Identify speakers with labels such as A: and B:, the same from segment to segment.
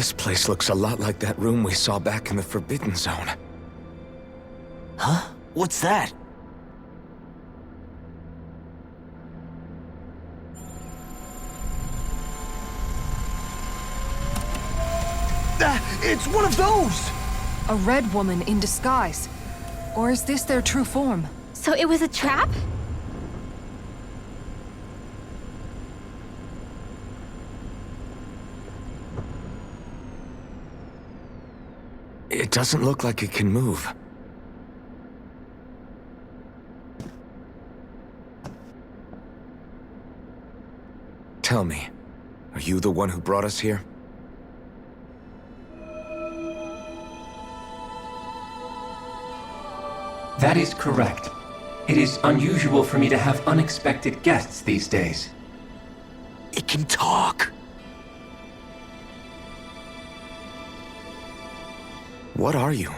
A: This place looks a lot like that room we saw back in the Forbidden Zone.
B: Huh? What's that? It's one of those!
C: A red woman in disguise. Or is this their true form?
D: So it was a trap?
A: It doesn't look like it can move. Tell me, are you the one who brought us here?
E: That is correct. It is unusual for me to have unexpected guests these days.
B: It can talk.
A: What are you?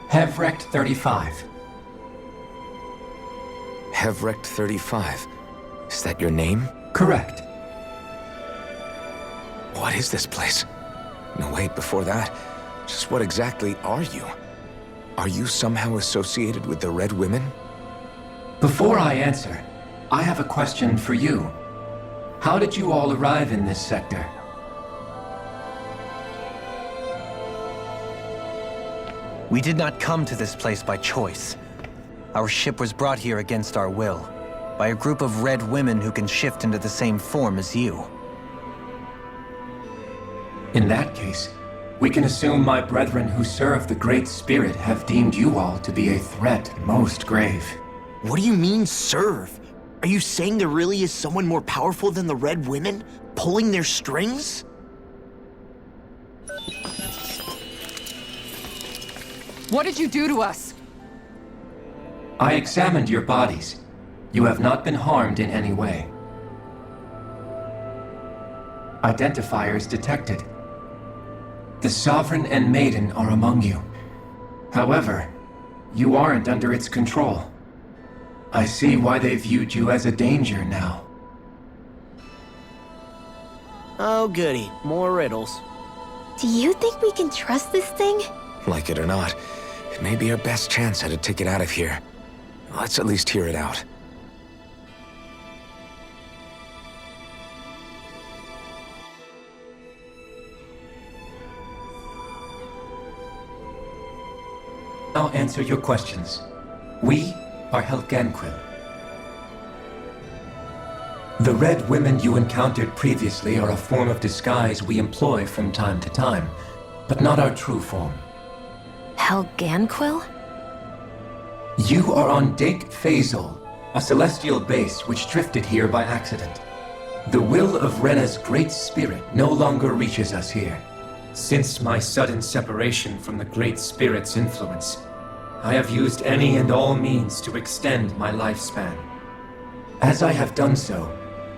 E: Hevrect 35.
A: Hevrect 35. Is that your name?
E: Correct.
A: What is this place? No, wait, before that, just what exactly are you? Are you somehow associated with the Red Women?
E: Before I answer, I have a question for you. How did you all arrive in this sector?
F: We did not come to this place by choice. Our ship was brought here against our will, by a group of red women who can shift into the same form as you.
E: In that case, we can assume my brethren who serve the Great Spirit have deemed you all to be a threat most grave.
B: What do you mean, serve? Are you saying there really is someone more powerful than the Red Women, pulling their strings?
C: What did you do to us?
E: I examined your bodies. You have not been harmed in any way. Identifiers detected. The Sovereign and Maiden are among you. However, you aren't under its control. I see why they viewed you as a danger now.
B: Oh goody, more riddles.
D: Do you think we can trust this thing?
A: Like it or not, it may be our best chance at a ticket out of here. Let's at least hear it out.
E: I'll answer your questions. We are Helganquil. The red women you encountered previously are a form of disguise we employ from time to time, but not our true form.
D: Helganquil?
E: You are on Dake Phasol, a celestial base which drifted here by accident. The will of Rena's great spirit no longer reaches us here. Since my sudden separation from the Great Spirit's influence, I have used any and all means to extend my lifespan. As I have done so,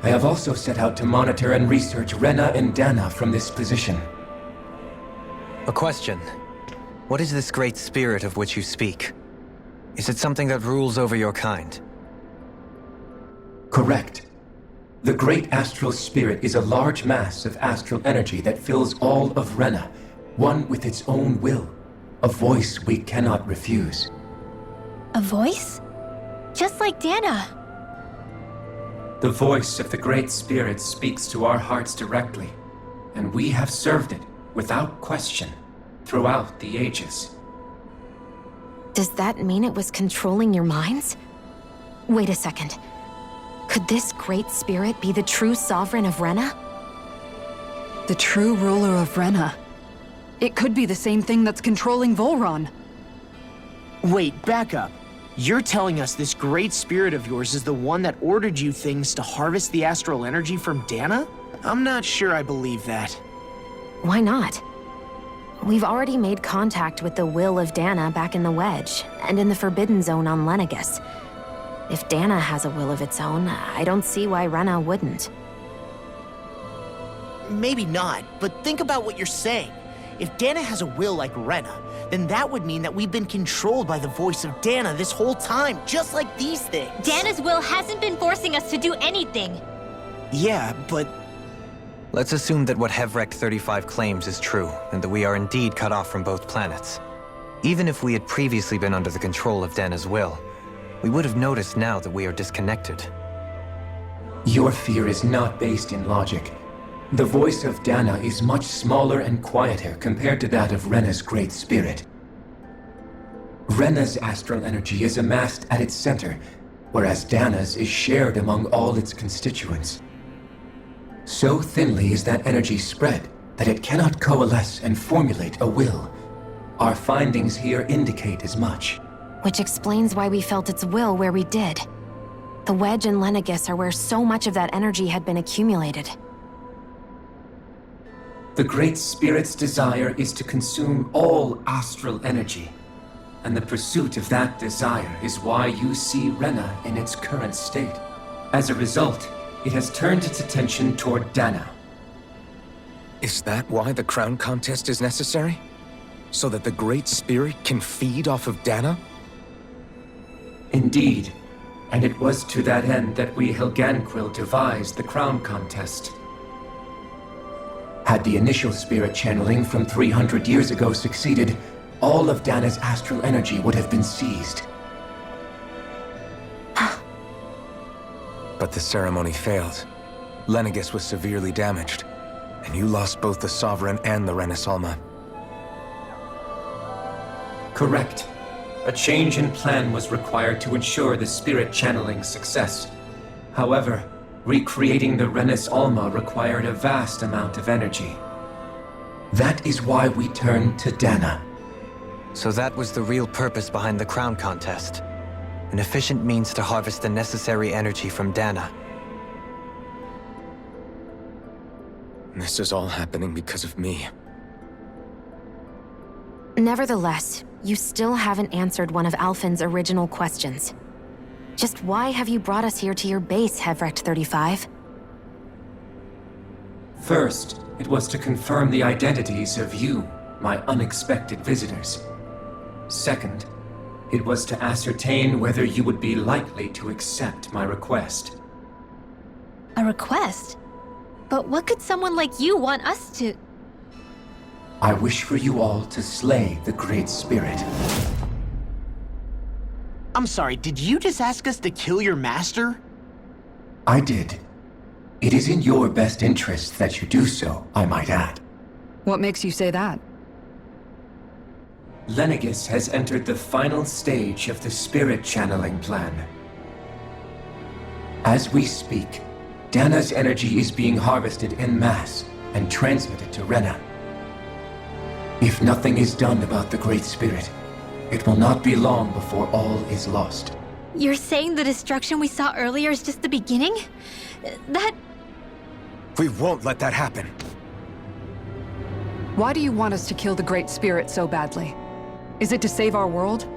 E: I have also set out to monitor and research Rena and Dana from this position.
F: A question. What is this great spirit of which you speak? Is it something that rules over your kind?
E: Correct. The Great Astral Spirit is a large mass of astral energy that fills all of Rena, one with its own will, a voice we cannot refuse.
D: A voice? Just like Dana.
E: The voice of the Great Spirit speaks to our hearts directly, and we have served it, without question, throughout the ages.
D: Does that mean it was controlling your minds? Wait a second. Could this Great Spirit be the true Sovereign of Rena?
C: The true ruler of Rena. It could be the same thing that's controlling Volron.
B: Wait, back up. You're telling us this great spirit of yours is the one that ordered you things to harvest the astral energy from Dana? I'm not sure I believe that.
D: Why not? We've already made contact with the will of Dana back in the Wedge, and in the Forbidden Zone on Lenegus. If Dana has a will of its own, I don't see why Rena wouldn't.
B: Maybe not, but think about what you're saying. If Dana has a will like Rena, then that would mean that we've been controlled by the voice of Dana this whole time, just like these things.
D: Dana's will hasn't been forcing us to do anything.
B: Yeah, but...
F: Let's assume that what Hevrecht 35 claims is true, and that we are indeed cut off from both planets. Even if we had previously been under the control of Dana's will, we would have noticed now that we are disconnected.
E: Your fear is not based in logic. The voice of Dana is much smaller and quieter compared to that of Rena's Great Spirit. Rena's astral energy is amassed at its center, whereas Dana's is shared among all its constituents. So thinly is that energy spread that it cannot coalesce and formulate a will. Our findings here indicate as much.
D: Which explains why we felt its will where we did. The Wedge and Lenegis are where so much of that energy had been accumulated.
E: The Great Spirit's desire is to consume all astral energy. And the pursuit of that desire is why you see Rena in its current state. As a result, it has turned its attention toward Dana.
A: Is that why the crown contest is necessary? So that the Great Spirit can feed off of Dana?
E: Indeed. And it was to that end that we Helganquil devised the crown contest. Had the initial spirit channeling from 300 years ago succeeded, all of Dana's astral energy would have been seized.
A: But the ceremony failed. Lenegis was severely damaged, and you lost both the Sovereign and the Renasalma.
E: Correct. A change in plan was required to ensure the spirit channeling success. However, recreating the Renis Alma required a vast amount of energy. That is why we turned to Dana.
F: So that was the real purpose behind the crown contest. An efficient means to harvest the necessary energy from Dana.
A: This is all happening because of me.
D: Nevertheless, you still haven't answered one of Alphen's original questions. Just why have you brought us here to your base, Hevrecht 35?
E: First, it was to confirm the identities of you, my unexpected visitors. Second, it was to ascertain whether you would be likely to accept my request.
G: A request? But what could someone like you want us to...
E: I wish for you all to slay the Great Spirit.
B: I'm sorry, did you just ask us to kill your master?
E: I did. It is in your best interest that you do so, I might add.
C: What makes you say that?
E: Lenegis has entered the final stage of the spirit channeling plan. As we speak, Dana's energy is being harvested en masse and transmitted to Rena. If nothing is done about the Great Spirit, it will not be long before all is lost.
G: You're saying the destruction we saw earlier is just the beginning? That...
A: We won't let that happen.
C: Why do you want us to kill the Great Spirit so badly? Is it to save our world?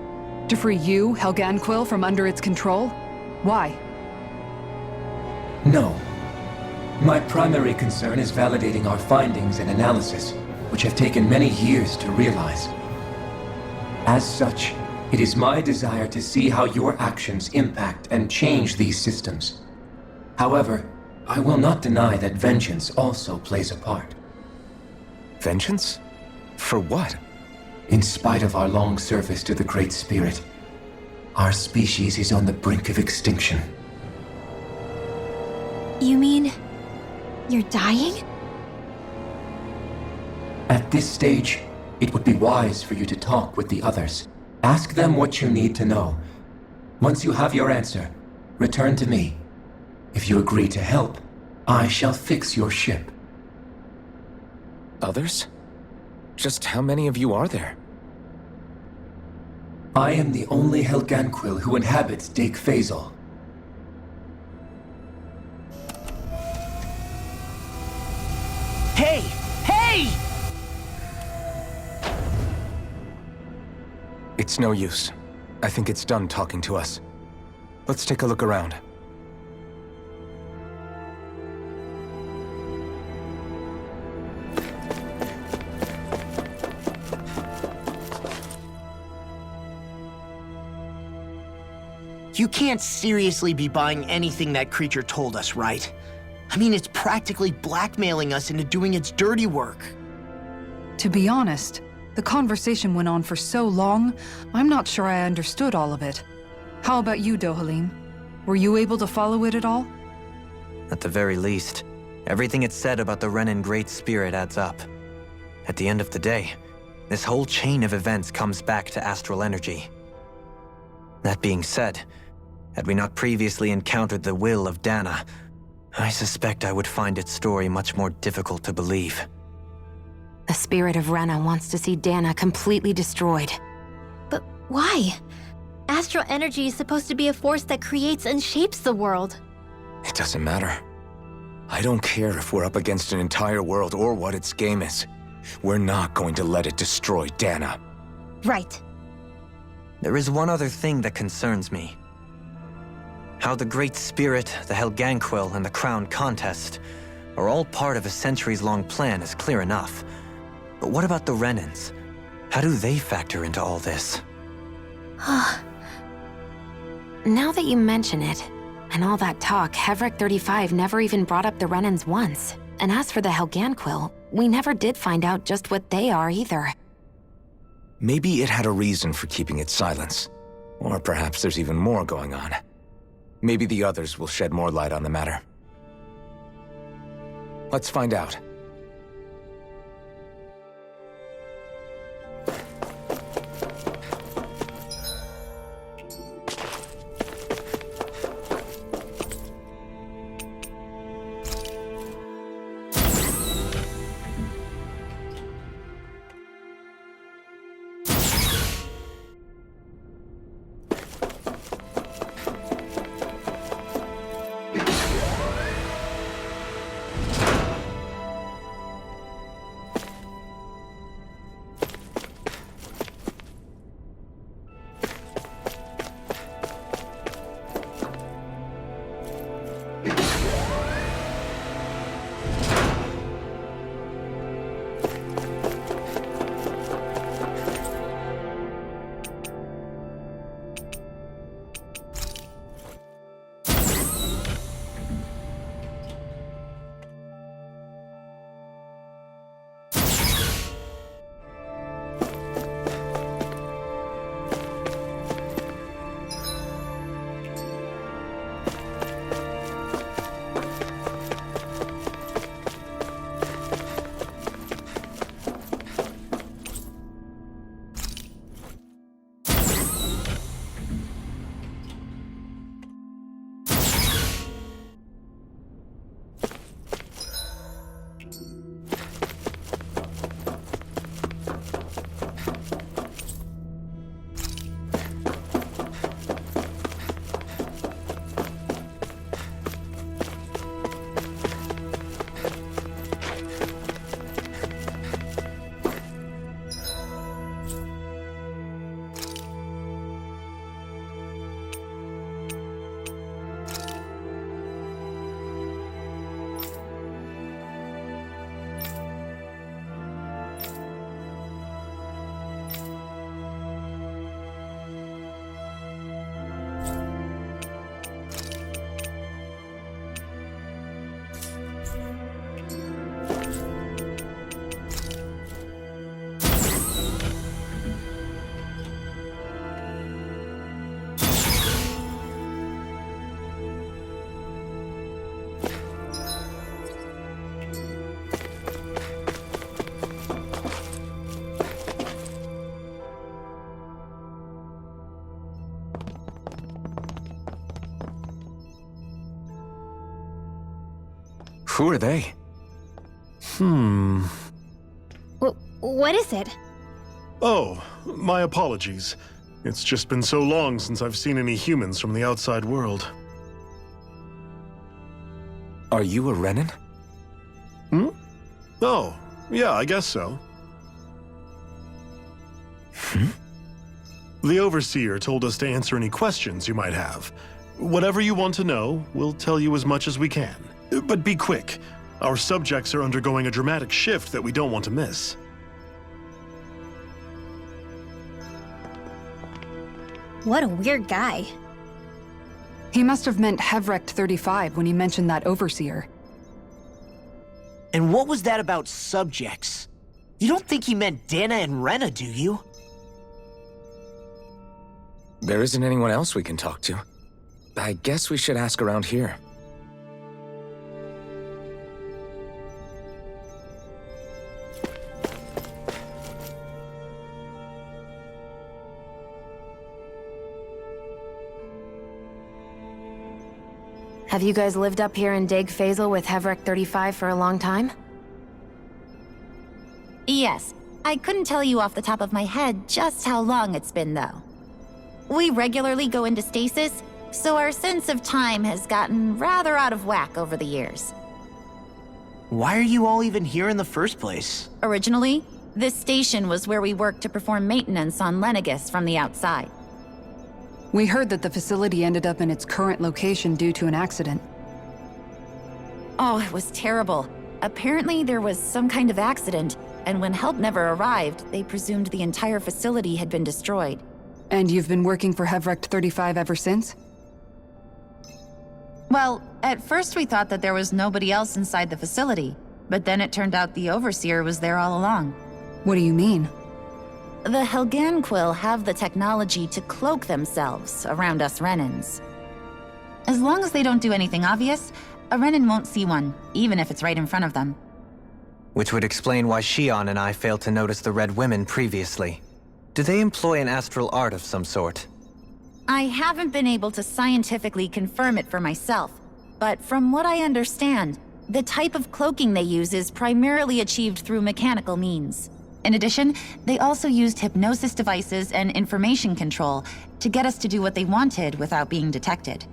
C: To free you, Helganquil, from under its control? Why?
E: No. My primary concern is validating our findings and analysis, which have taken many years to realize. As such, it is my desire to see how your actions impact and change these systems. However, I will not deny that vengeance also plays a part.
A: Vengeance? For what?
E: In spite of our long service to the Great Spirit, our species is on the brink of extinction.
G: You mean... you're dying?
E: At this stage, it would be wise for you to talk with the others. Ask them what you need to know. Once you have your answer, return to me. If you agree to help, I shall fix your ship.
A: Others? Just how many of you are there?
E: I am the only Helganquil who inhabits Dake Faisal.
B: Hey! Hey!
A: It's no use. I think it's done talking to us. Let's take a look around.
B: You can't seriously be buying anything that creature told us, right? I mean, it's practically blackmailing us into doing its dirty work.
C: To be honest, the conversation went on for so long, I'm not sure I understood all of it. How about you, Dohalim? Were you able to follow it at all?
F: At the very least, everything it said about the Renan Great Spirit adds up. At the end of the day, this whole chain of events comes back to astral energy. That being said, had we not previously encountered the will of Dana, I suspect I would find its story much more difficult to believe.
D: The spirit of Rena wants to see Dana completely destroyed.
G: But why? Astral energy is supposed to be a force that creates and shapes the world.
A: It doesn't matter. I don't care if we're up against an entire world or what its game is. We're not going to let it destroy Dana.
G: Right.
F: There is one other thing that concerns me. How the Great Spirit, the Helganquil, and the Crown Contest are all part of a centuries-long plan is clear enough. But what about the Renans? How do they factor into all this?
D: Now that you mention it, and all that talk, Hevrek 35 never even brought up the Renans once. And as for the Helganquil, we never did find out just what they are either.
A: Maybe it had a reason for keeping its silence. Or perhaps there's even more going on. Maybe the others will shed more light on the matter. Let's find out. Who are they?
G: What is it?
H: Oh, my apologies. It's just been so long since I've seen any humans from the outside world.
A: Are you a Renan?
H: Oh, yeah, I guess so. The Overseer told us to answer any questions you might have. Whatever you want to know, we'll tell you as much as we can. But be quick. Our subjects are undergoing a dramatic shift that we don't want to miss.
G: What a weird guy.
C: He must have meant Hevrek 35 when he mentioned that Overseer.
B: And what was that about subjects? You don't think he meant Dana and Rena, do you?
A: There isn't anyone else we can talk to. I guess we should ask around here.
D: Have you guys lived up here in Dig Faisal with Hevrek 35 for a long time?
I: Yes. I couldn't tell you off the top of my head just how long it's been, though. We regularly go into stasis, so our sense of time has gotten rather out of whack over the years.
B: Why are you all even here in the first place?
I: Originally, this station was where we worked to perform maintenance on Lenegis from the outside.
C: We heard that the facility ended up in its current location due to an accident.
I: Oh, it was terrible. Apparently there was some kind of accident, and when help never arrived, they presumed the entire facility had been destroyed.
C: And you've been working for Hevrek 35 ever since?
I: Well, at first we thought that there was nobody else inside the facility, but then it turned out the Overseer was there all along.
C: What do you mean?
I: The Helganquil have the technology to cloak themselves around us Renans. As long as they don't do anything obvious, a Renan won't see one, even if it's right in front of them.
F: Which would explain why Shion and I failed to notice the Red Women previously. Do they employ an astral art of some sort?
I: I haven't been able to scientifically confirm it for myself, but from what I understand, the type of cloaking they use is primarily achieved through mechanical means. In addition, they also used hypnosis devices and information control to get us to do what they wanted without being detected.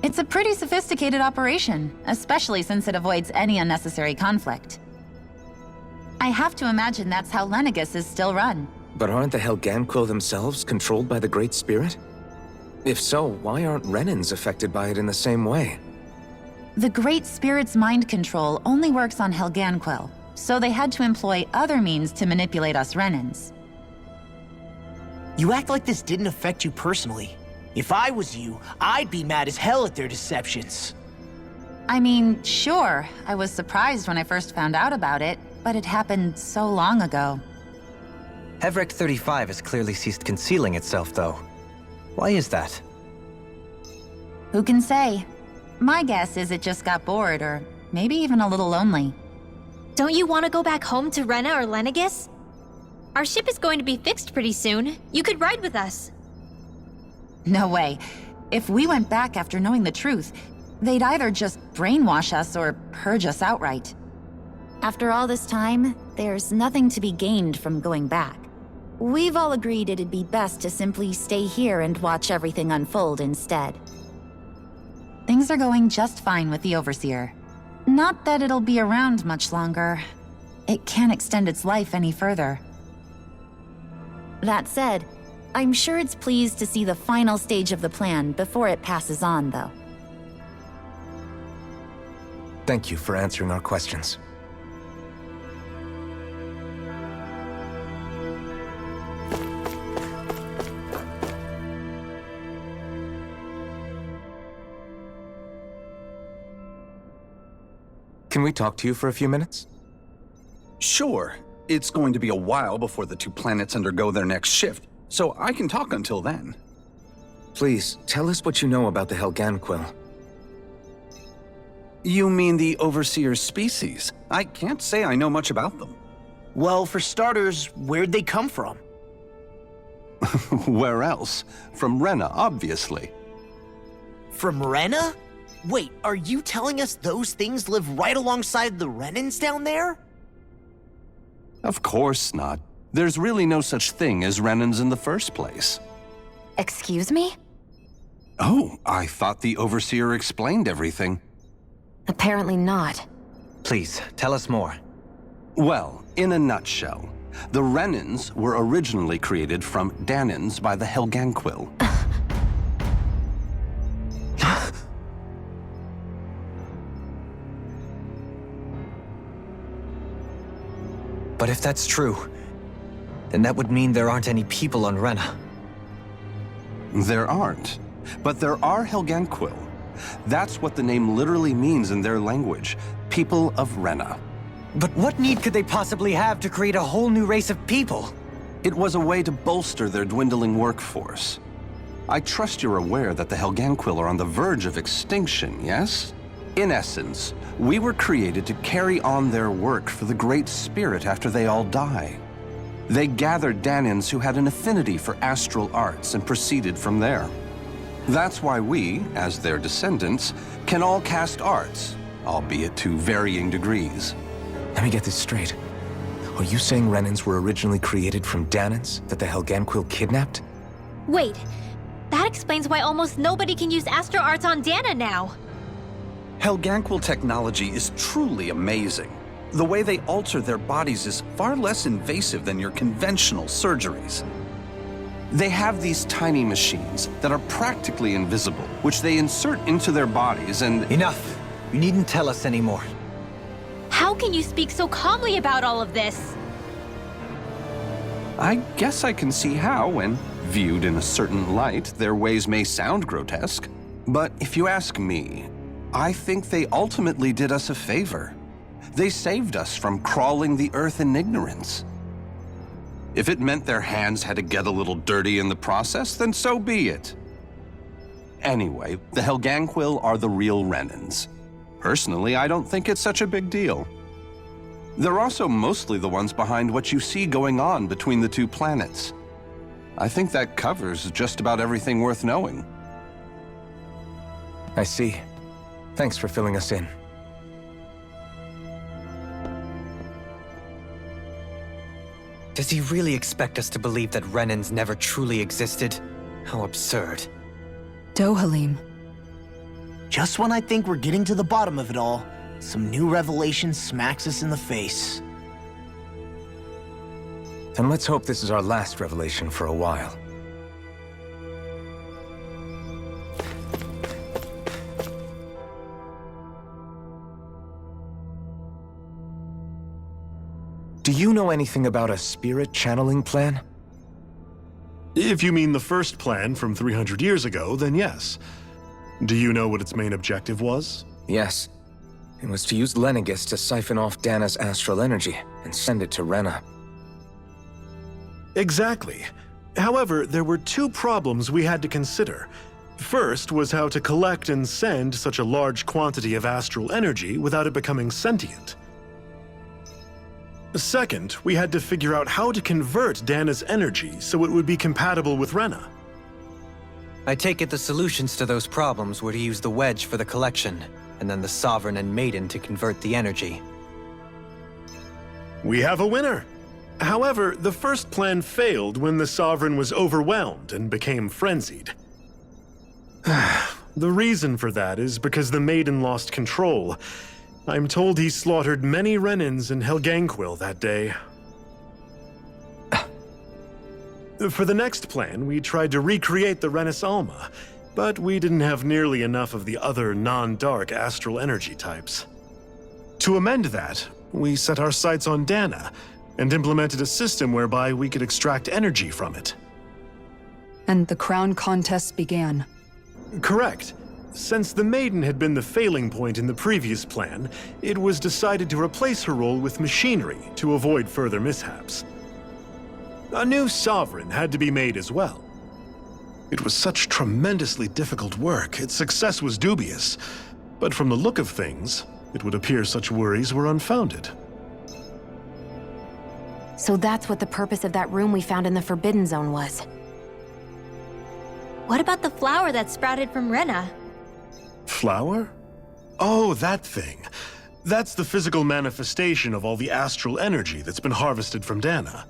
I: It's a pretty sophisticated operation, especially since it avoids any unnecessary conflict. I have to imagine that's how Lenegis is still run.
A: But aren't the Helganquil themselves controlled by the Great Spirit? If so, why aren't Renans affected by it in the same way?
I: The Great Spirit's mind control only works on Helganquil, so they had to employ other means to manipulate us Renans.
B: You act like this didn't affect you personally. If I was you, I'd be mad as hell at their deceptions.
I: I mean, sure, I was surprised when I first found out about it, but it happened so long ago.
F: Hevrek 35 has clearly ceased concealing itself, though. Why is that?
I: Who can say? My guess is it just got bored, or maybe even a little lonely.
G: Don't you want to go back home to Rena or Lenegis? Our ship is going to be fixed pretty soon. You could ride with us.
I: No way. If we went back after knowing the truth, they'd either just brainwash us or purge us outright. After all this time, there's nothing to be gained from going back. We've all agreed it'd be best to simply stay here and watch everything unfold instead. Things are going just fine with the Overseer. Not that it'll be around much longer. It can't extend its life any further. That said, I'm sure it's pleased to see the final stage of the plan before it passes on, though.
A: Thank you for answering our questions. Can we talk to you for a few minutes?
J: Sure. It's going to be a while before the two planets undergo their next shift, so I can talk until then.
A: Please, tell us what you know about the Helganquil.
J: You mean the Overseer's species? I can't say I know much about them.
B: Well, for starters, where'd they come from?
K: Where else? From Rena, obviously.
B: From Rena? Wait, are you telling us those things live right alongside the Renans down there?
K: Of course not. There's really no such thing as Renans in the first place.
D: Excuse me?
K: Oh, I thought the Overseer explained everything.
D: Apparently not.
F: Please, tell us more.
K: Well, in a nutshell, the Renans were originally created from Danans by the Helganquil.
F: But if that's true, then that would mean there aren't any people on Rena.
K: There aren't. But there are Helganquil. That's what the name literally means in their language, people of Rena.
F: But what need could they possibly have to create a whole new race of people?
K: It was a way to bolster their dwindling workforce. I trust you're aware that the Helganquil are on the verge of extinction, yes? In essence, we were created to carry on their work for the Great Spirit after they all die. They gathered Danans who had an affinity for astral arts and proceeded from there. That's why we, as their descendants, can all cast arts, albeit to varying degrees.
A: Let me get this straight. Are you saying Renans were originally created from Danans that the Helganquil kidnapped?
G: Wait, that explains why almost nobody can use astro arts on Dana now.
J: Helganquil technology is truly amazing. The way they alter their bodies is far less invasive than your conventional surgeries.
K: They have these tiny machines that are practically invisible, which they insert into their bodies and...
F: Enough! You needn't tell us anymore.
G: How can you speak so calmly about all of this?
K: I guess I can see how, when viewed in a certain light, their ways may sound grotesque. But if you ask me, I think they ultimately did us a favor. They saved us from crawling the earth in ignorance. If it meant their hands had to get a little dirty in the process, then so be it. Anyway, the Helganquil are the real Renans. Personally, I don't think it's such a big deal. They're also mostly the ones behind what you see going on between the two planets. I think that covers just about everything worth knowing.
A: I see. Thanks for filling us in.
F: Does he really expect us to believe that Renans never truly existed? How absurd.
C: Dohalim.
B: Just when I think we're getting to the bottom of it all, some new revelation smacks us in the face.
A: Then let's hope this is our last revelation for a while. Do you know anything about a spirit channeling plan?
H: If you mean the first plan from 300 years ago, then yes. Do you know what its main objective was?
A: Yes. It was to use Lenegis to siphon off Dana's astral energy and send it to Rena.
H: Exactly. However, there were two problems we had to consider. First was how to collect and send such a large quantity of astral energy without it becoming sentient. Second, we had to figure out how to convert Dana's energy so it would be compatible with Rena.
F: I take it the solutions to those problems were to use the wedge for the collection, and then the Sovereign and Maiden to convert the energy.
H: We have a winner! However, the first plan failed when the Sovereign was overwhelmed and became frenzied. The reason for that is because the Maiden lost control. I'm told he slaughtered many Renans in Helganquil that day. For the next plan, we tried to recreate the Renis Alma, but we didn't have nearly enough of the other non-dark astral energy types. To amend that, we set our sights on Dana and implemented a system whereby we could extract energy from it.
C: And the crown contest began.
H: Correct. Since the Maiden had been the failing point in the previous plan, it was decided to replace her role with machinery to avoid further mishaps. A new Sovereign had to be made as well. It was such tremendously difficult work, its success was dubious. But from the look of things, it would appear such worries were unfounded.
D: So that's what the purpose of that room we found in the Forbidden Zone was.
G: What about the flower that sprouted from Rena?
H: Flower? Oh, that thing. That's the physical manifestation of all the astral energy that's been harvested from Dana.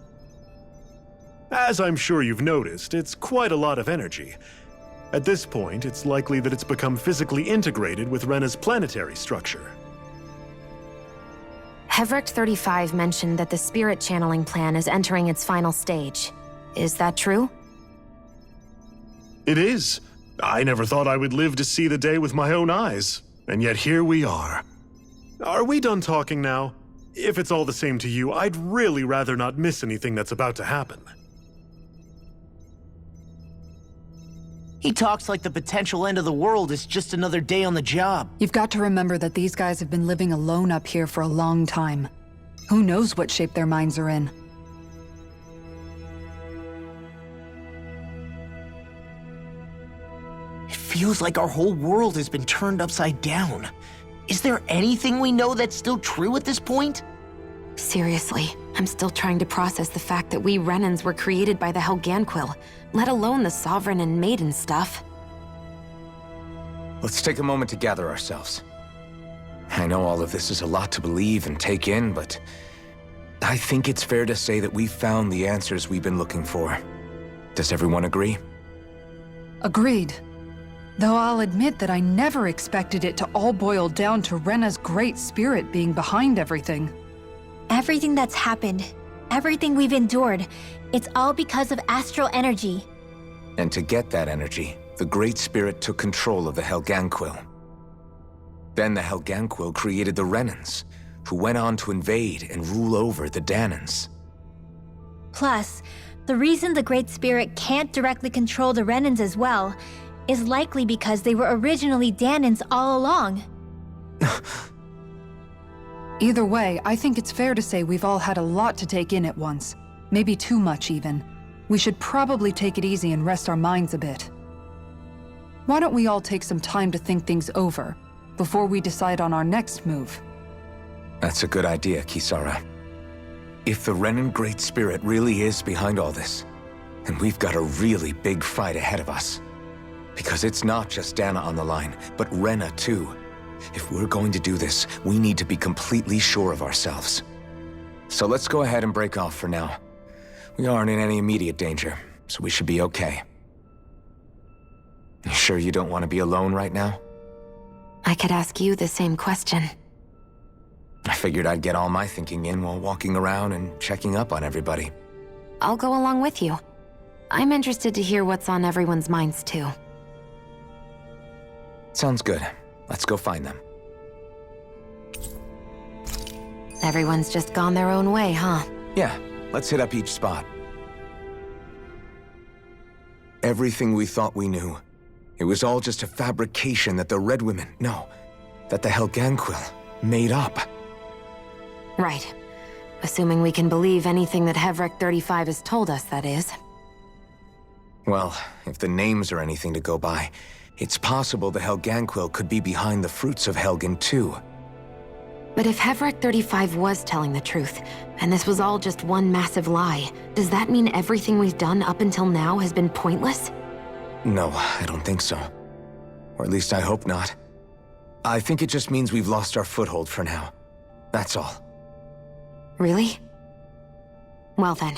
H: As I'm sure you've noticed, it's quite a lot of energy. At this point, it's likely that it's become physically integrated with Rena's planetary structure.
D: Hevrecht 35 mentioned that the spirit channeling plan is entering its final stage. Is that true?
H: It is. I never thought I would live to see the day with my own eyes, and yet here we are. Are we done talking now? If it's all the same to you, I'd really rather not miss anything that's about to happen.
B: He talks like the potential end of the world is just another day on the job.
C: You've got to remember that these guys have been living alone up here for a long time. Who knows what shape their minds are in?
B: It feels like our whole world has been turned upside down. Is there anything we know that's still true at this point?
D: Seriously, I'm still trying to process the fact that we Renans were created by the Helganquil, let alone the Sovereign and Maiden stuff.
A: Let's take a moment to gather ourselves. I know all of this is a lot to believe and take in, but I think it's fair to say that we've found the answers we've been looking for. Does everyone agree?
C: Agreed. Though I'll admit that I never expected it to all boil down to Rena's great spirit being behind everything.
G: Everything that's happened, everything we've endured, it's all because of astral energy.
A: And to get that energy, the Great Spirit took control of the Helganquil. Then the Helganquil created the Renans, who went on to invade and rule over the Danans.
G: Plus, the reason the Great Spirit can't directly control the Renans as well is likely because they were originally Danans all along.
C: Either way, I think it's fair to say we've all had a lot to take in at once. Maybe too much, even. We should probably take it easy and rest our minds a bit. Why don't we all take some time to think things over, before we decide on our next move?
A: That's a good idea, Kisara. If the Renan Great Spirit really is behind all this, then we've got a really big fight ahead of us. Because it's not just Dana on the line, but Rena too. If we're going to do this, we need to be completely sure of ourselves. So let's go ahead and break off for now. We aren't in any immediate danger, so we should be okay. You sure you don't want to be alone right now?
D: I could ask you the same question.
A: I figured I'd get all my thinking in while walking around and checking up on everybody.
D: I'll go along with you. I'm interested to hear what's on everyone's minds too.
A: Sounds good. Let's go find them.
D: Everyone's just gone their own way, huh?
A: Yeah, let's hit up each spot. Everything we thought we knew, it was all just a fabrication that the Red Women, no, that the Helganquil made up.
D: Right. Assuming we can believe anything that Hevrek 35 has told us, that is.
A: Well, if the names are anything to go by, it's possible the Helganquil could be behind the fruits of Helgen too.
D: But if Hevrek 35 was telling the truth, and this was all just one massive lie, does that mean everything we've done up until now has been pointless?
A: No, I don't think so. Or at least I hope not. I think it just means we've lost our foothold for now. That's all.
D: Really? Well then,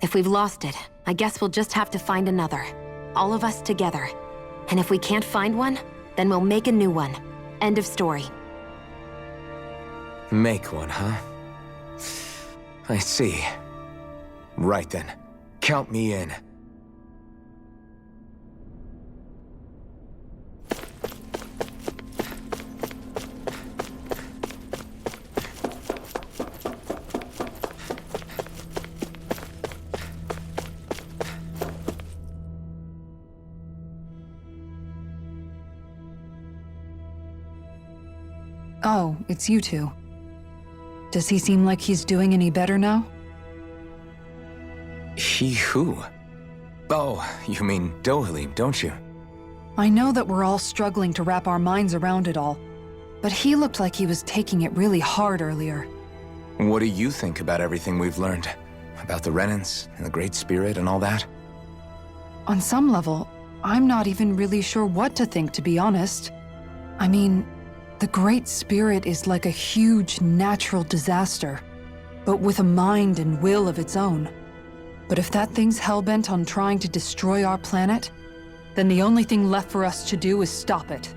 D: if we've lost it, I guess we'll just have to find another. All of us together. And if we can't find one, then we'll make a new one. End of story.
A: Make one, huh? I see. Right then. Count me in.
C: Oh, it's you two. Does he seem like he's doing any better now?
A: He who? Oh, you mean Dohalim, don't you?
C: I know that we're all struggling to wrap our minds around it all, but he looked like he was taking it really hard earlier.
A: What do you think about everything we've learned? About the Renans and the Great Spirit and all that?
C: On some level, I'm not even really sure what to think, to be honest. I mean, the Great Spirit is like a huge natural disaster, but with a mind and will of its own. But if that thing's hellbent on trying to destroy our planet, then the only thing left for us to do is stop it.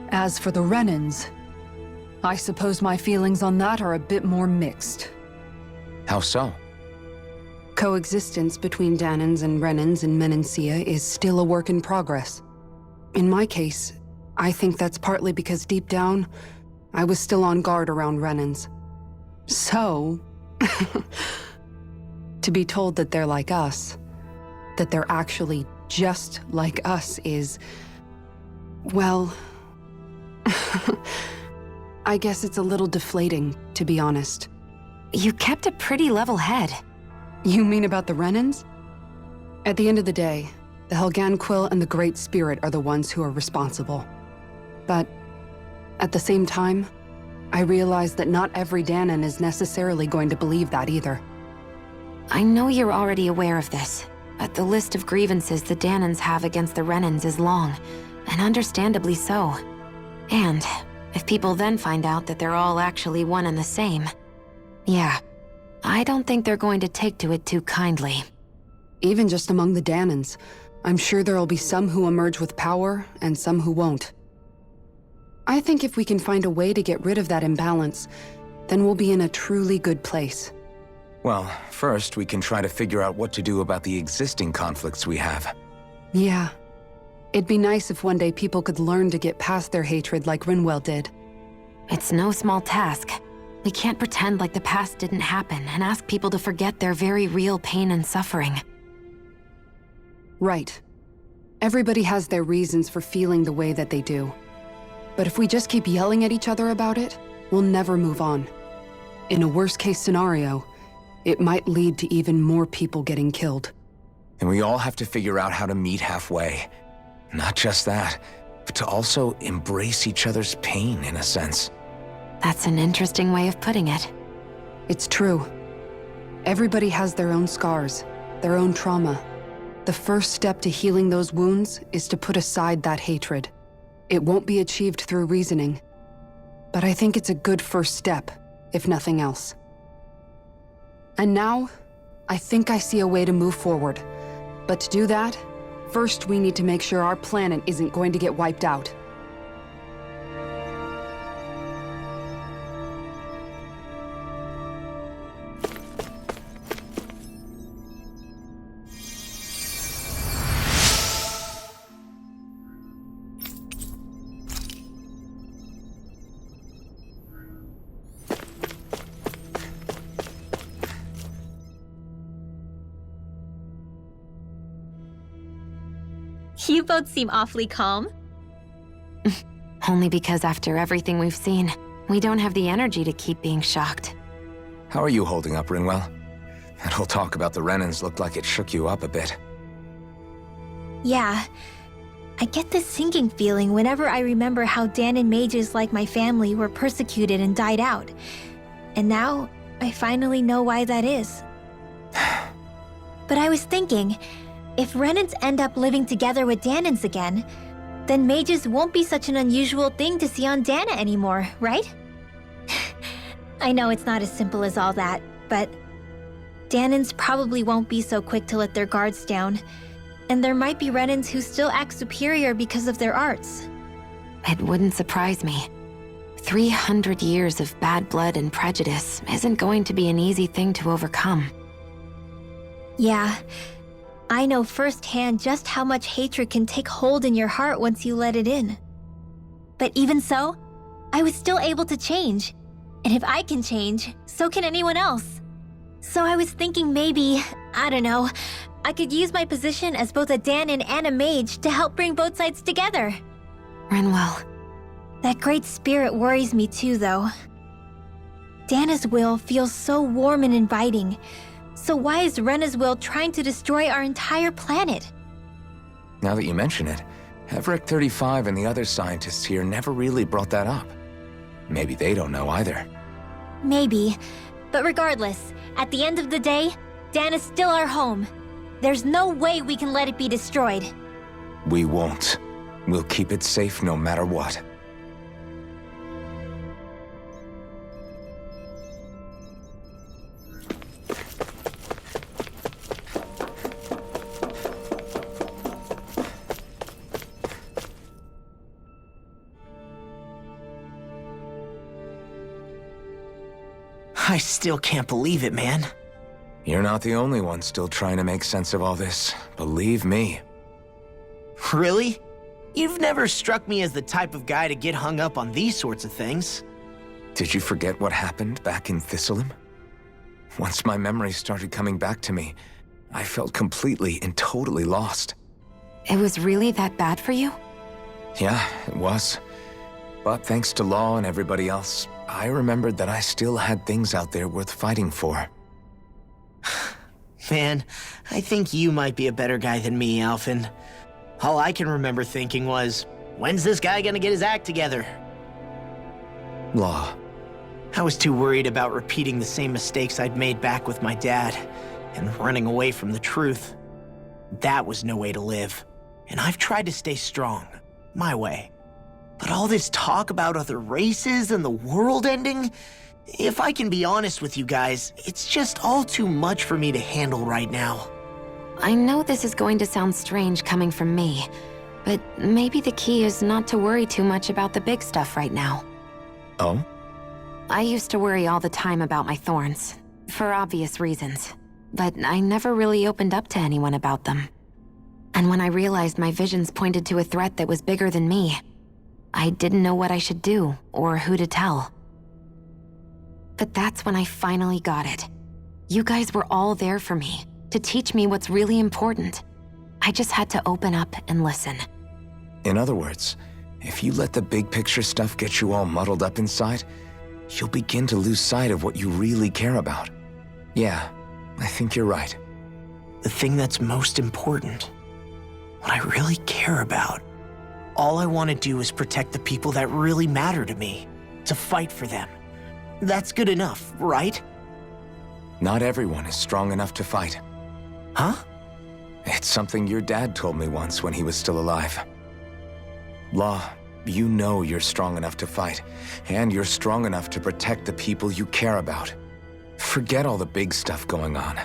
C: As for the Renans, I suppose my feelings on that are a bit more mixed.
A: How so?
L: Coexistence between Danans and Renans in Menancia is still a work in progress. In my case, I think that's partly because deep down, I was still on guard around Renans. So, to be told that they're like us, that they're actually just like us is... well... I guess it's a little deflating, to be honest.
D: You kept a pretty level head.
L: You mean about the Renans? At the end of the day, the Helganquil and the Great Spirit are the ones who are responsible. But at the same time, I realize that not every Danan is necessarily going to believe that either.
D: I know you're already aware of this, but the list of grievances the Danans have against the Renans is long, and understandably so. And if people then find out that they're all actually one and the same, yeah, I don't think they're going to take to it too kindly.
L: Even just among the Danans, I'm sure there'll be some who emerge with power and some who won't. I think if we can find a way to get rid of that imbalance, then we'll be in a truly good place.
A: Well, first we can try to figure out what to do about the existing conflicts we have.
L: Yeah. It'd be nice if one day people could learn to get past their hatred like Rinwell did.
D: It's no small task. We can't pretend like the past didn't happen and ask people to forget their very real pain and suffering.
L: Right. Everybody has their reasons for feeling the way that they do. But if we just keep yelling at each other about it, we'll never move on. In a worst-case scenario, it might lead to even more people getting killed.
A: And we all have to figure out how to meet halfway. Not just that, but to also embrace each other's pain, in a sense.
D: That's an interesting way of putting it.
L: It's true. Everybody has their own scars, their own trauma. The first step to healing those wounds is to put aside that hatred. It won't be achieved through reasoning. But I think it's a good first step, if nothing else. And now, I think I see a way to move forward. But to do that, first we need to make sure our planet isn't going to get wiped out.
G: You both seem awfully calm.
D: Only because after everything we've seen, we don't have the energy to keep being shocked.
A: How are you holding up, Rinwell? That whole talk about the Renans looked like it shook you up a bit.
G: Yeah. I get this sinking feeling whenever I remember how Danan mages like my family were persecuted and died out. And now, I finally know why that is. But I was thinking, if Renans end up living together with Danans again, then mages won't be such an unusual thing to see on Dana anymore, right? I know it's not as simple as all that, but Danans probably won't be so quick to let their guards down, and there might be Renans who still act superior because of their arts.
D: It wouldn't surprise me. 300 years of bad blood and prejudice isn't going to be an easy thing to overcome.
G: Yeah. I know firsthand just how much hatred can take hold in your heart once you let it in. But even so, I was still able to change. And if I can change, so can anyone else. So I was thinking maybe, I don't know, I could use my position as both a Danan and a mage to help bring both sides together.
D: Rinwell.
G: That great spirit worries me too, though. Dana's will feels so warm and inviting. So why is Rena's will trying to destroy our entire planet?
A: Now that you mention it, Everett 35 and the other scientists here never really brought that up. Maybe they don't know either.
G: Maybe. But regardless, at the end of the day, Dana's still our home. There's no way we can let it be destroyed.
A: We won't. We'll keep it safe no matter what.
B: I still can't believe it, man.
A: You're not the only one still trying to make sense of all this. Believe me.
B: Really? You've never struck me as the type of guy to get hung up on these sorts of things.
A: Did you forget what happened back in Thistleum? Once my memories started coming back to me, I felt completely and totally lost.
D: It was really that bad for you?
A: Yeah, it was. But thanks to Law and everybody else, I remembered that I still had things out there worth fighting for.
B: Man, I think you might be a better guy than me, Alphen. All I can remember thinking was, when's this guy gonna get his act together?
A: Law.
B: I was too worried about repeating the same mistakes I'd made back with my dad, and running away from the truth. That was no way to live, and I've tried to stay strong, my way. But all this talk about other races and the world ending, if I can be honest with you guys, it's just all too much for me to handle right now.
D: I know this is going to sound strange coming from me, but maybe the key is not to worry too much about the big stuff right now.
A: Oh?
D: I used to worry all the time about my thorns, for obvious reasons, but I never really opened up to anyone about them. And when I realized my visions pointed to a threat that was bigger than me, I didn't know what I should do or who to tell. But that's when I finally got it. You guys were all there for me, to teach me what's really important. I just had to open up and listen.
A: In other words, if you let the big picture stuff get you all muddled up inside, you'll begin to lose sight of what you really care about. Yeah, I think you're right.
B: The thing that's most important, what I really care about. All I want to do is protect the people that really matter to me, to fight for them. That's good enough, right?
A: Not everyone is strong enough to fight.
B: Huh?
A: It's something your dad told me once when he was still alive. Law, you know you're strong enough to fight, and you're strong enough to protect the people you care about. Forget all the big stuff going on.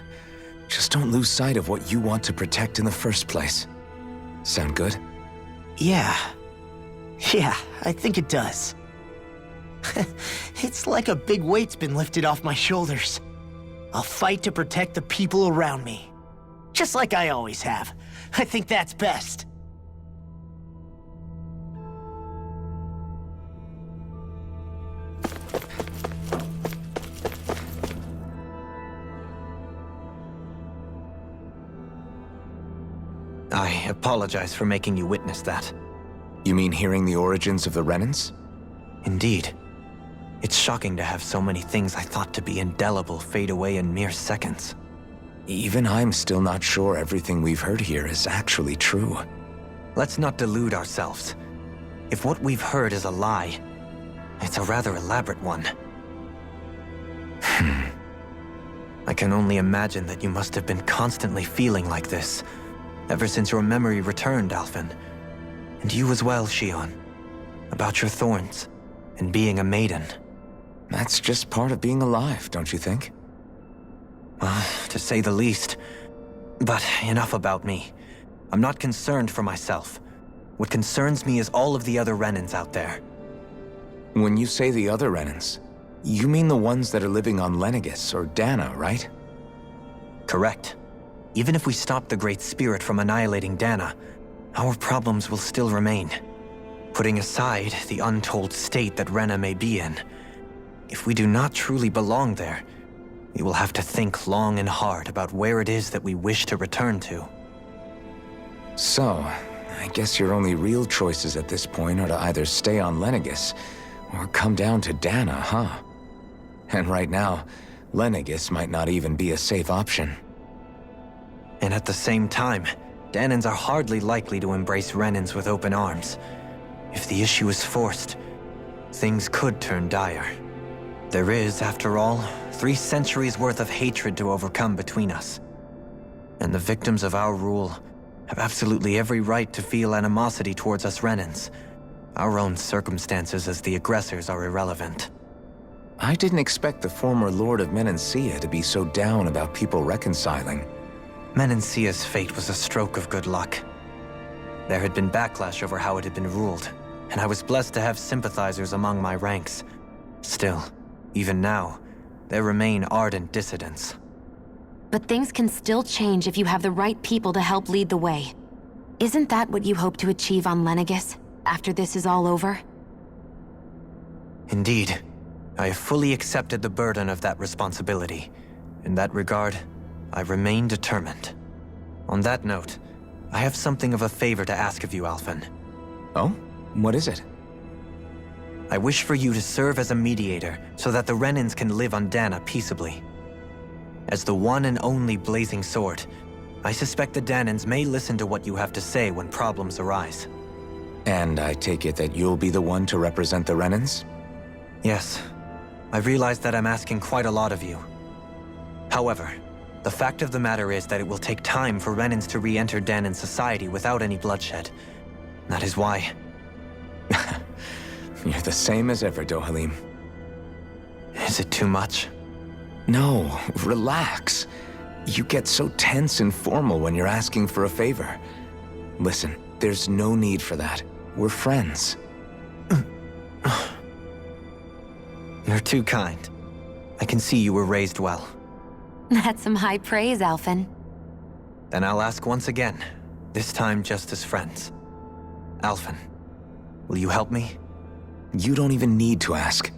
A: Just don't lose sight of what you want to protect in the first place. Sound good?
B: Yeah, I think it does. It's like a big weight's been lifted off my shoulders. I'll fight to protect the people around me. Just like I always have. I think that's best.
F: I apologize for making you witness that.
A: You mean hearing the origins of the Renans?
F: Indeed. It's shocking to have so many things I thought to be indelible fade away in mere seconds.
A: Even I'm still not sure everything we've heard here is actually true.
F: Let's not delude ourselves. If what we've heard is a lie, it's a rather elaborate one. I can only imagine that you must have been constantly feeling like this, ever since your memory returned, Alphen. And you as well, Shion. About your thorns, and being a maiden.
A: That's just part of being alive, don't you think?
F: Well, to say the least. But enough about me. I'm not concerned for myself. What concerns me is all of the other Renans out there.
A: When you say the other Renans, you mean the ones that are living on Lenegis or Dana, right?
F: Correct. Even if we stop the Great Spirit from annihilating Dana, our problems will still remain. Putting aside the untold state that Rena may be in, if we do not truly belong there, we will have to think long and hard about where it is that we wish to return to.
A: So, I guess your only real choices at this point are to either stay on Lenegis or come down to Dana, huh? And right now, Lenegis might not even be a safe option.
F: And at the same time, Danans are hardly likely to embrace Renans with open arms. If the issue is forced, things could turn dire. There is, after all, 3 centuries worth of hatred to overcome between us. And the victims of our rule have absolutely every right to feel animosity towards us Renans. Our own circumstances as the aggressors are irrelevant.
A: I didn't expect the former Lord of Menancia to be so down about people reconciling.
F: Menancia's fate was a stroke of good luck. There had been backlash over how it had been ruled, and I was blessed to have sympathizers among my ranks. Still, even now, there remain ardent dissidents.
D: But things can still change if you have the right people to help lead the way. Isn't that what you hope to achieve on Lenegis, after this is all over?
F: Indeed. I have fully accepted the burden of that responsibility. In that regard, I remain determined. On that note, I have something of a favor to ask of you, Alphen.
A: Oh? What is it?
F: I wish for you to serve as a mediator so that the Renans can live on Dana peaceably. As the one and only Blazing Sword, I suspect the Danans may listen to what you have to say when problems arise.
A: And I take it that you'll be the one to represent the Renans?
F: Yes. I realize that I'm asking quite a lot of you. However, the fact of the matter is that it will take time for Renans to re-enter Danan society without any bloodshed. That is why.
A: You're the same as ever, Dohalim.
F: Is it too much?
A: No, relax. You get so tense and formal when you're asking for a favor. Listen, there's no need for that. We're friends.
F: You're too kind. I can see you were raised well.
D: That's some high praise, Alphen.
F: Then I'll ask once again, this time just as friends. Alphen, will you help me?
A: You don't even need to ask.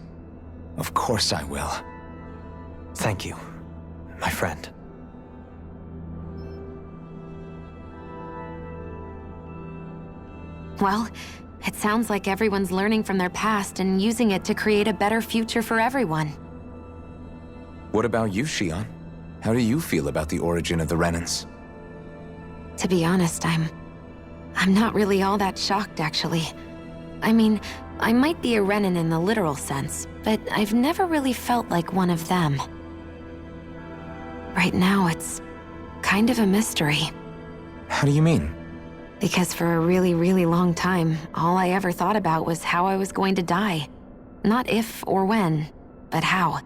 A: Of course I will.
F: Thank you, my friend.
D: Well, it sounds like everyone's learning from their past and using it to create a better future for everyone.
A: What about you, Shion? How do you feel about the origin of the Renans?
D: To be honest, I'm not really all that shocked, actually. I mean, I might be a Renan in the literal sense, but I've never really felt like one of them. Right now, it's kind of a mystery.
A: How do you mean?
D: Because for a really, really long time, all I ever thought about was how I was going to die. Not if or when, but how.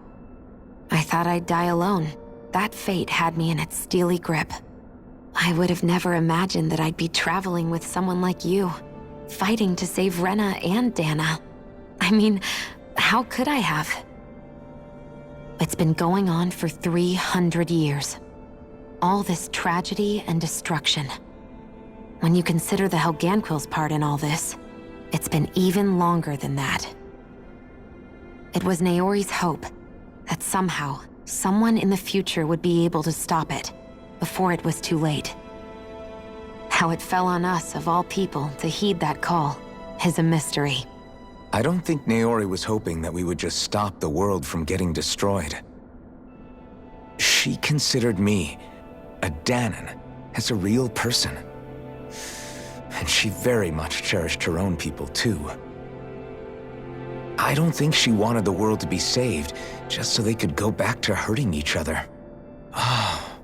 D: I thought I'd die alone. That fate had me in its steely grip. I would have never imagined that I'd be traveling with someone like you, fighting to save Rena and Dana. I mean, how could I have? It's been going on for 300 years. All this tragedy and destruction. When you consider the Helganquil's part in all this, it's been even longer than that. It was Naori's hope that somehow, someone in the future would be able to stop it before it was too late. How it fell on us, of all people, to heed that call is a mystery.
A: I don't think Naori was hoping that we would just stop the world from getting destroyed. She considered me, a Danan, as a real person. And she very much cherished her own people, too. I don't think she wanted the world to be saved just so they could go back to hurting each other. Oh,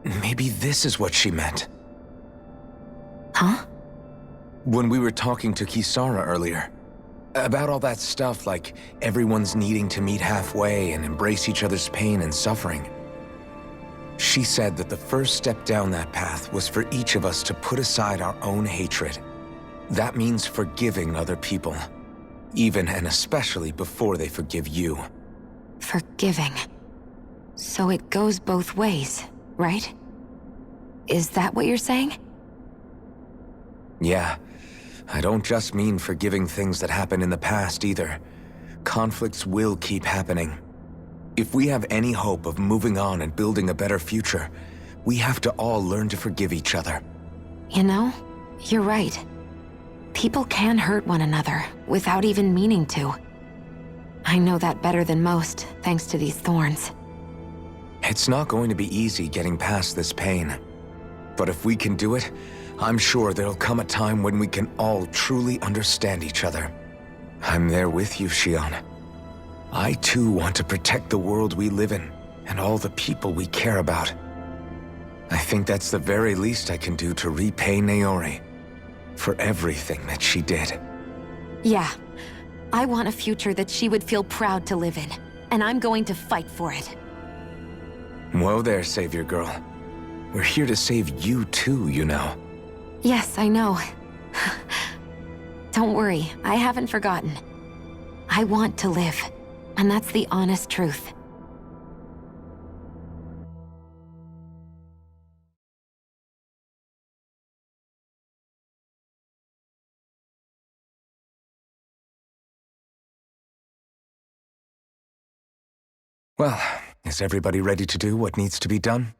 A: maybe this is what she meant.
D: Huh?
A: When we were talking to Kisara earlier, about all that stuff like everyone's needing to meet halfway and embrace each other's pain and suffering. She said that the first step down that path was for each of us to put aside our own hatred. That means forgiving other people, even and especially before they forgive you.
D: Forgiving. So it goes both ways, right? Is that what you're saying?
A: Yeah. I don't just mean forgiving things that happened in the past either. Conflicts will keep happening. If we have any hope of moving on and building a better future, we have to all learn to forgive each other.
D: You know, you're right. People can hurt one another without even meaning to. I know that better than most, thanks to these thorns.
A: It's not going to be easy getting past this pain. But if we can do it, I'm sure there'll come a time when we can all truly understand each other. I'm there with you, Shion. I too want to protect the world we live in, and all the people we care about. I think that's the very least I can do to repay Naori for everything that she did.
D: Yeah. I want a future that she would feel proud to live in, and I'm going to fight for it.
A: Whoa there, Savior Girl. We're here to save you too, you know.
D: Yes, I know. Don't worry, I haven't forgotten. I want to live, and that's the honest truth.
A: Well, is everybody ready to do what needs to be done?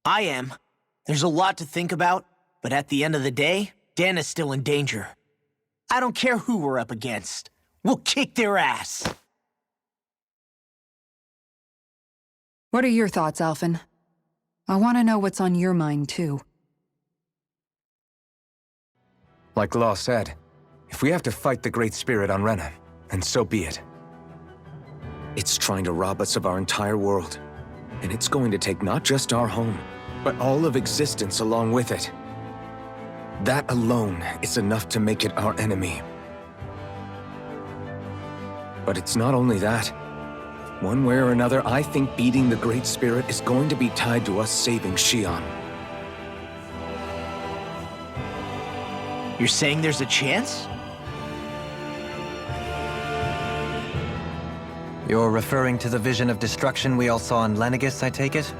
B: I am. There's a lot to think about, But at the end of the day, Dana's still in danger. I don't care who we're up against. We'll kick their ass.
C: What are your thoughts, Alphen? I want to know what's on your mind, too.
A: Like Law said, if we have to fight the Great Spirit on Rena, then so be it. It's trying to rob us of our entire world. And it's going to take not just our home, but all of existence along with it. That alone is enough to make it our enemy. But it's not only that. One way or another, I think beating the Great Spirit is going to be tied to us saving Xion.
B: You're saying there's a chance?
F: You're referring to the vision of destruction we all saw in Lenegis, I take it?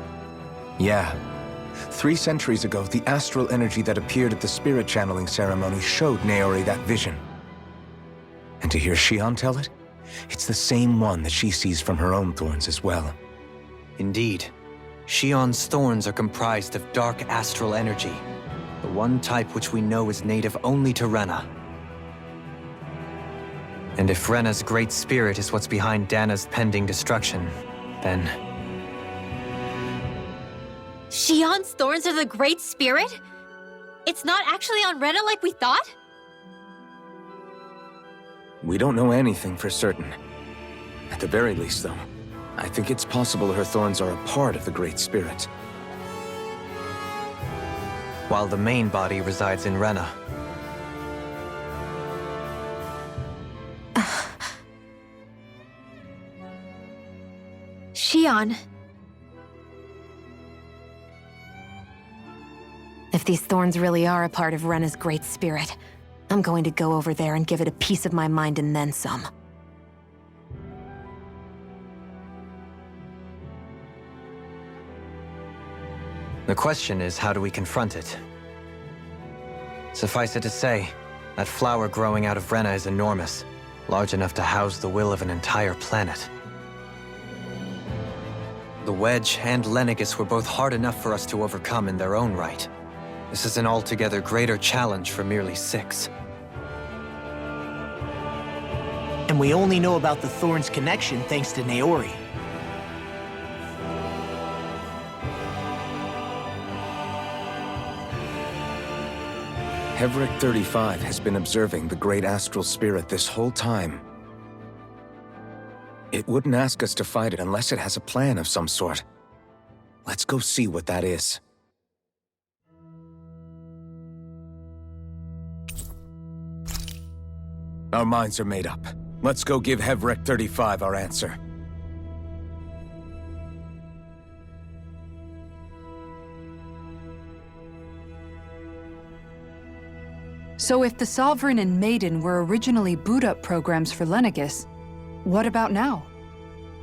A: Yeah. 3 centuries ago, the astral energy that appeared at the spirit channeling ceremony showed Naori that vision. And to hear Xion tell it, it's the same one that she sees from her own thorns as well.
F: Indeed. Xion's thorns are comprised of dark astral energy, the one type which we know is native only to Rena. And if Rena's great spirit is what's behind Dana's pending destruction, then...
G: Xion's thorns are the Great Spirit? It's not actually on Rena like we thought?
A: We don't know anything for certain. At the very least, though, I think it's possible her thorns are a part of the Great Spirit.
F: While the main body resides in Rena.
G: Xion.
D: If these thorns really are a part of Rena's great spirit, I'm going to go over there and give it a piece of my mind and then some.
F: The question is, how do we confront it? Suffice it to say, that flower growing out of Rena is enormous, large enough to house the will of an entire planet. The Wedge and Lenegis were both hard enough for us to overcome in their own right. This is an altogether greater challenge for merely 6.
B: And we only know about the Thorns connection thanks to Naori.
A: Hevric 35 has been observing the Great Astral Spirit this whole time. It wouldn't ask us to fight it unless it has a plan of some sort. Let's go see what that is. Our minds are made up. Let's go give Hevric 35 our answer.
C: So if the Sovereign and Maiden were originally boot-up programs for Lenegis, what about now?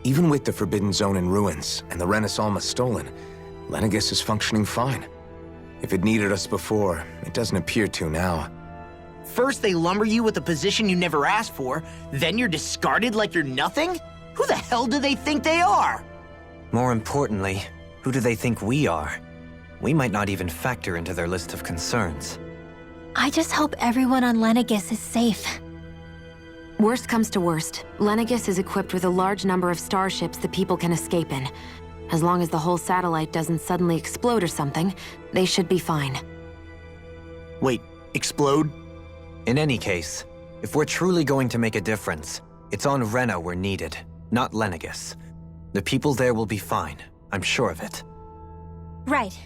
A: Even with the Forbidden Zone in ruins and the Renaissance stolen, Lenegis is functioning fine. If it needed us before, it doesn't appear to now.
B: First they lumber you with a position you never asked for, then you're discarded like you're nothing? Who the hell do they think they are?
F: More importantly, who do they think we are? We might not even factor into their list of concerns.
G: I just hope everyone on Lenegis is safe.
D: Worst comes to worst, Lenegis is equipped with a large number of starships that people can escape in. As long as the whole satellite doesn't suddenly explode or something, they should be fine.
B: Wait, explode?
F: In any case, if we're truly going to make a difference, it's on Rena we're needed, not Lenegis. The people there will be fine, I'm sure of it.
G: Right.